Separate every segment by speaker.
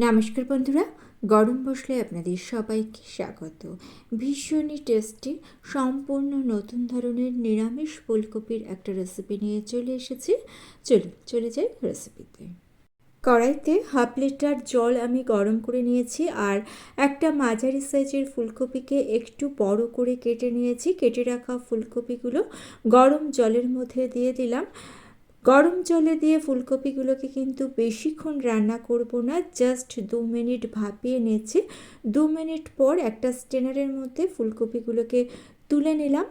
Speaker 1: নমস্কার বন্ধুরা, গরম মশলায় আপনাদের সবাইকে স্বাগত। ভীষণই টেস্টি সম্পূর্ণ নতুন ধরনের নিরামিষ ফুলকপির একটা রেসিপি নিয়ে চলে এসেছি। চলে যাই রেসিপিতে। কড়াইতে 1/2 লিটার জল আমি গরম করে নিয়েছি আর একটা মাঝারি সাইজের ফুলকপিকে একটু বড় করে কেটে নিয়েছি। কেটে রাখা ফুলকপিগুলো গরম জলের মধ্যে দিয়ে দিলাম। গরম জলে দিয়ে ফুলকপিগুলোকে কিন্তু বেশিক্ষণ রান্না করব না, জাস্ট 2 মিনিট ভাপিয়ে নিয়েছি। 2 মিনিট পর একটা স্ট্রেনারের মধ্যে ফুলকপিগুলোকে তুলে নিলাম।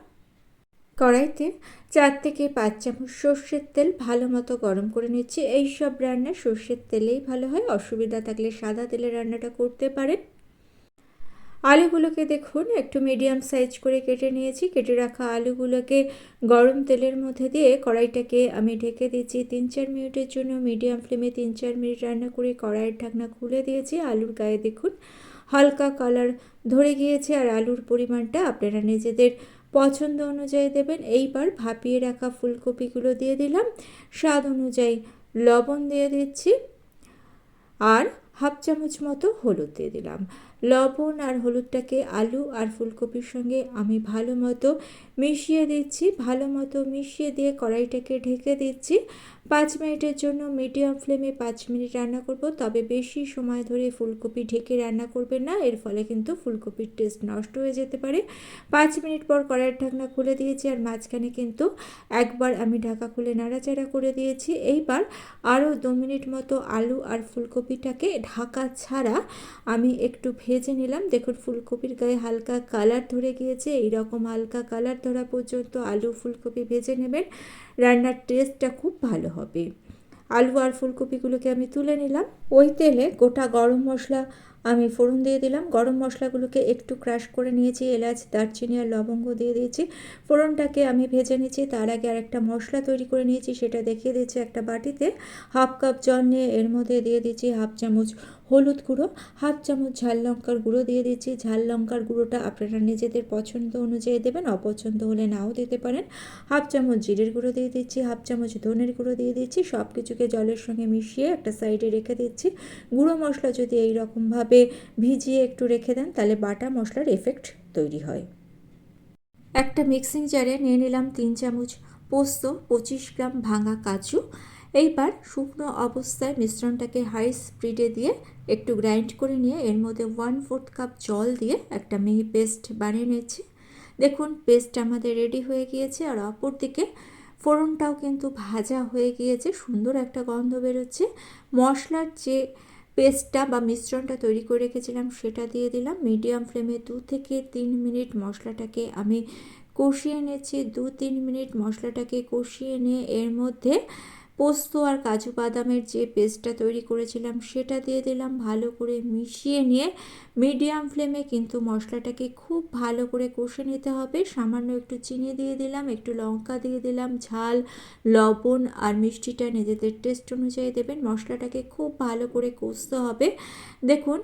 Speaker 1: কড়াইতে 4 থেকে 5 চামচ সর্ষের তেল ভালো মতো গরম করে নিচ্ছি। এই সব রান্না সর্ষের তেলেই ভালো হয়, অসুবিধা থাকলে সাদা তেলে রান্নাটা করতে পারেন। আলুগুলোকে দেখুন একটু মিডিয়াম সাইজ করে কেটে নিয়েছি। কেটে রাখা আলুগুলোকে গরম তেলের মধ্যে দিয়ে কড়াইটাকে আমি ঢেকে দিচ্ছি 3-4 মিনিটের জন্য। মিডিয়াম ফ্লেমে 3-4 মিনিট রান্না করে কড়াইয়ের ঢাকনা খুলে দিয়েছি। আলুর গায়ে দেখুন হালকা কালার ধরে গিয়েছে আর আলুর পরিমাণটা আপনারা নিজেদের পছন্দ অনুযায়ী দেবেন। এইবার ভাপিয়ে রাখা ফুলকপিগুলো দিয়ে দিলাম। স্বাদ অনুযায়ী লবণ দিয়ে দিচ্ছি আর 1/2 চামচ মতো হলুদ দিয়ে দিলাম। লবণ আর হলুদটাকে আলু আর ফুলকপির সঙ্গে আমি ভালো মতো মিশিয়ে দিচ্ছি। ভালো মতো মিশিয়ে দিয়ে কড়াইটাকে ঢেকে দিচ্ছি 5 মিনিটের জন্য। মিডিয়াম ফ্লেমে 5 মিনিট রান্না করব, তবে বেশি সময় ধরে ফুলকপি ঢেকে রান্না করবেন না, এর ফলে কিন্তু ফুলকপির টেস্ট নষ্ট হয়ে যেতে পারে। 5 মিনিট পর কড়াইয়ের ঢাকনা খুলে দিয়েছি আর মাঝখানে কিন্তু একবার আমি ঢাকা খুলে নাড়াচাড়া করে দিয়েছি। এইবার আরও 2 মিনিট মতো আলু আর ফুলকপিটাকে ঢাকা ছাড়া আমি একটু ভেজে নিলাম। দেখুন ফুলকপির গায়ে হালকা কালার ধরে গিয়েছে। এই রকম হালকা কালার ধরা পর্যন্ত আলু ফুলকপি ভেজে নেবেন, রান্নার টেস্টটা খুব ভালো হবে। আলু আর ফুলকপিগুলোকে আমি তুলে নিলাম। ওই তেলে গোটা গরম মশলা আমি ফোড়ন দিয়ে দিলাম। গরম মশলাগুলোকে একটু ক্রাশ করে নিয়েছি, এলাচ, দারচিনি আর লবঙ্গ দিয়ে দিয়েছি। ফোড়নটাকে আমি ভেজে নিয়েছি। তার আগে আর একটা মশলা তৈরি করে নিয়েছি, সেটা দেখিয়ে দিচ্ছি। একটা বাটিতে 1/2 কাপ জল নিয়ে এর মধ্যে দিয়ে দিচ্ছি 1/2 চামচ হলুদ গুঁড়ো, 1/2 চামচ ঝাল লঙ্কার গুঁড়ো দিয়ে দিচ্ছি। ঝাল লঙ্কার গুঁড়োটা আপনারা নিজেদের পছন্দ অনুযায়ী দেবেন, অপছন্দ হলে নাও দিতে পারেন। 1/2 চামচ জিরের গুঁড়ো দিয়ে দিচ্ছি, 1/2 চামচ ধনের গুঁড়ো দিয়ে দিচ্ছি। সব কিছুকে জলের সঙ্গে মিশিয়ে একটা সাইডে রেখে দিচ্ছি। গুঁড়ো মশলা যদি এই রকমভাবে ভিজিয়ে একটু রেখে দেন তাহলে বাটা মশলার এফেক্ট তৈরি হয়। একটা মিক্সিং জারে নিয়ে নিলাম 3 চামচ পোস্ত, 25 গ্রাম ভাঙা কাজু। এইবার শুকনো অবস্থায় মিশ্রণটাকে হাই স্পিডে দিয়ে একটু গ্রাইন্ড করে নিয়ে এর মধ্যে 1/4 কাপ জল দিয়ে একটা মিহি পেস্ট বানিয়ে নিচ্ছি। দেখুন পেস্ট আমাদের রেডি হয়ে গিয়েছে আর অপর দিকে ফোড়নটাও কিন্তু ভাজা হয়ে গিয়েছে, সুন্দর একটা গন্ধ বেরোচ্ছে। মশলার যে পেস্টটা বা মিশ্রণটা তৈরি করে রেখেছিলাম সেটা দিয়ে দিলাম। মিডিয়াম ফ্লেমে 2 থেকে 3 মিনিট মশলাটাকে আমি কষিয়ে নিচ্ছি। 2-3 মিনিট মশলাটাকে কষিয়ে নিয়ে এর মধ্যে পোস্ত আর কাজু বাদামের যে পেস্টটা তৈরি করেছিলাম সেটা দিয়ে দিলাম। ভালো করে মিশিয়ে নিয়ে মিডিয়াম ফ্লেমে কিন্তু মশলাটাকে খুব ভালো করে কষে নিতে হবে। সামান্য একটু চিনি দিয়ে দিলাম, একটু লঙ্কা দিয়ে দিলাম। ঝাল, লবণ আর মিষ্টিটা নিজেদের টেস্ট অনুযায়ী দেবেন। মশলাটাকে খুব ভালো করে কষতে হবে। দেখুন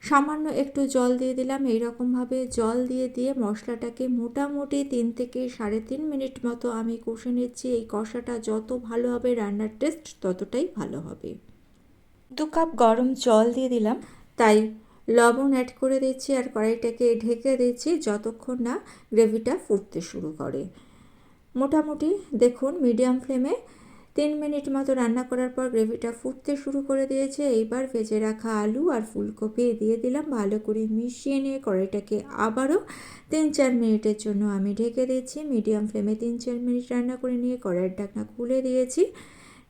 Speaker 1: সামান্য একটু জল দিয়ে দিলাম। এইরকমভাবে জল দিয়ে মশলাটাকে মোটামুটি 3 থেকে 3.5 মিনিট মতো আমি কষে নিচ্ছি। এই কষাটা যত ভালো হবে রান্নার টেস্ট ততটাই ভালো হবে। 2 কাপ গরম জল দিয়ে দিলাম, তাই লবণ অ্যাড করে দিচ্ছি আর কড়াইটাকে ঢেকে দিচ্ছি যতক্ষণ না গ্রেভিটা ফুটতে শুরু করে। মোটামুটি দেখুন মিডিয়াম ফ্লেমে 3 মিনিট মতো রান্না করার পর গ্রেভিটা ফুটতে শুরু করে দিয়েছে। এইবার ভেজে রাখা আলু আর ফুলকপি দিয়ে দিলাম। ভালো করে মিশিয়ে নিয়ে কড়াইটাকে আবারও 3-4 মিনিটের জন্য আমি ঢেকে দিচ্ছি। মিডিয়াম ফ্লেমে 3-4 মিনিট রান্না করে নিয়ে কড়াইয়ের ঢাকনা খুলে দিয়েছি।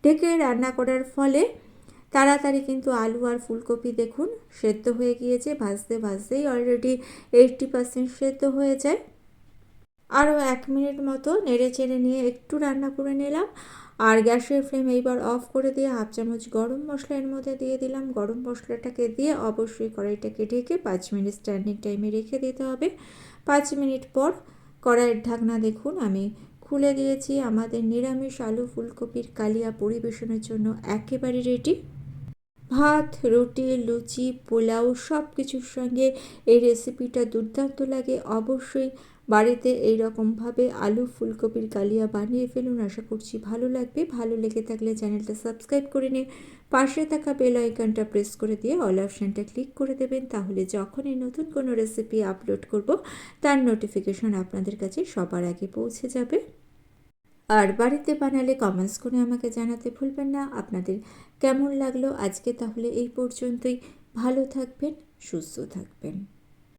Speaker 1: ঢেকে রান্না করার ফলে তাড়াতাড়ি কিন্তু আলু আর ফুলকপি দেখুন সেদ্ধ হয়ে গিয়েছে। ভাজতেই অলরেডি 80% সেদ্ধ হয়ে যায়। আরও 1 মিনিট মতো নেড়ে চেড়ে নিয়ে একটু রান্না করে নিলাম আর গ্যাসের ফ্লেম এইবার অফ করে দিয়ে 1/2 চামচ গরম মশলা এর মধ্যে দিয়ে দিলাম। গরম মশলাটাকে দিয়ে অবশ্যই কড়াইটাকে ঢেকে 5 মিনিট স্ট্যান্ডিং টাইমে রেখে দিতে হবে। 5 মিনিট পর কড়াইয়ের ঢাকনা দেখুন আমি খুলে দিয়েছি। আমাদের নিরামিষ আলু ফুলকপির কালিয়া পরিবেশনের জন্য একেবারে রেডি। ভাত, রুটি, লুচি, পোলাও সব কিছুর সঙ্গে এই রেসিপিটা দুর্দান্ত লাগে। অবশ্যই বাড়িতে এই রকমভাবে আলু ফুলকপির কালিয়া বানিয়ে ফেলুন, আশা করছি ভালো লাগবে। ভালো লেগে থাকলে চ্যানেলটা সাবস্ক্রাইব করে নিন, পাশে থাকা বেল আইকনটা প্রেস করে দিয়ে অল অপশানটা ক্লিক করে দেবেন। তাহলে যখনই নতুন কোনো রেসিপি আপলোড করব তার নোটিফিকেশন আপনাদের কাছে সবার আগে পৌঁছে যাবে। আর বাড়িতে বানালে কমেন্টস করে আমাকে জানাতে ভুলবেন না আপনাদের কেমন লাগলো। আজকে তাহলে এই পর্যন্তই। ভালো থাকবেন, সুস্থ থাকবেন।